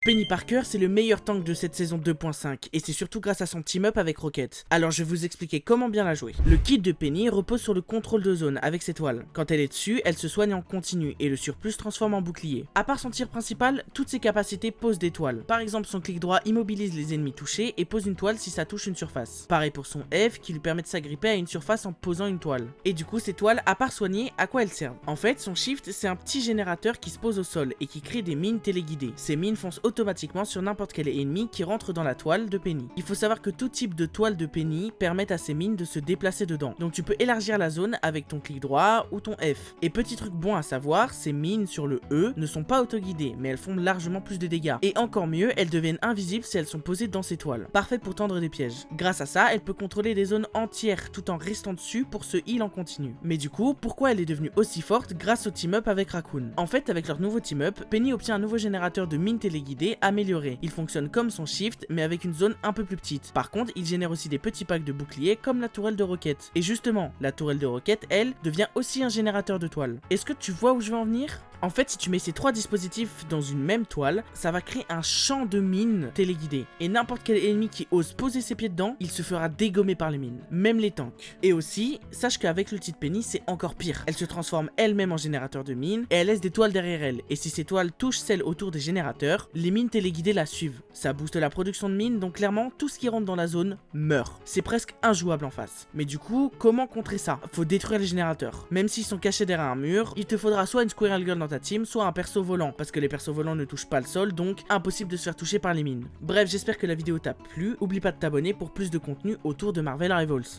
Penny Parker, c'est le meilleur tank de cette saison 2.5 et c'est surtout grâce à son team-up avec Rocket. Alors je vais vous expliquer comment bien la jouer. Le kit de Penny repose sur le contrôle de zone avec ses toiles. Quand elle est dessus, elle se soigne en continu et le surplus se transforme en bouclier. À part son tir principal, toutes ses capacités posent des toiles. Par exemple, son clic droit immobilise les ennemis touchés et pose une toile si ça touche une surface. Pareil pour son F qui lui permet de s'agripper à une surface en posant une toile. Et du coup, ces toiles, à part soigner, à quoi elles servent? En fait, son shift, c'est un petit générateur qui se pose au sol et qui crée des mines téléguidées. Ces mines foncent automatiquement sur n'importe quel ennemi qui rentre dans la toile de Penny. Il faut savoir que tout type de toile de Penny permettent à ces mines de se déplacer dedans. Donc tu peux élargir la zone avec ton clic droit ou ton F. Et petit truc bon à savoir, ces mines sur le E ne sont pas autoguidées, mais elles font largement plus de dégâts. Et encore mieux, elles deviennent invisibles si elles sont posées dans ces toiles. Parfait pour tendre des pièges. Grâce à ça, elle peut contrôler des zones entières tout en restant dessus pour se heal en continu. Mais du coup, pourquoi elle est devenue aussi forte grâce au team-up avec Raccoon? En fait, avec leur nouveau team-up, Penny obtient un nouveau générateur de mines téléguidées amélioré. Il fonctionne comme son shift, mais avec une zone un peu plus petite. Par contre, il génère aussi des petits packs de boucliers comme la tourelle de Rocket. Et justement, la tourelle de Rocket, elle, devient aussi un générateur de toiles. Est-ce que tu vois où je veux en venir? En fait, si tu mets ces trois dispositifs dans une même toile, ça va créer un champ de mines téléguidées. Et n'importe quel ennemi qui ose poser ses pieds dedans, il se fera dégommer par les mines. Même les tanks. Et aussi, sache qu'avec l'ulti de Penny, c'est encore pire. Elle se transforme elle-même en générateur de mines et elle laisse des toiles derrière elle. Et si ces toiles touchent celles autour des générateurs, les mines téléguidées la suivent. Ça booste la production de mines, donc clairement, tout ce qui rentre dans la zone meurt. C'est presque injouable en face. Mais du coup, comment contrer ça? Faut détruire les générateurs. Même s'ils sont cachés derrière un mur, il te faudra soit une Squirrel Girl dans ta team, soit un perso volant, parce que les persos volants ne touchent pas le sol, donc impossible de se faire toucher par les mines. Bref, j'espère que la vidéo t'a plu, oublie pas de t'abonner pour plus de contenu autour de Marvel Rivals.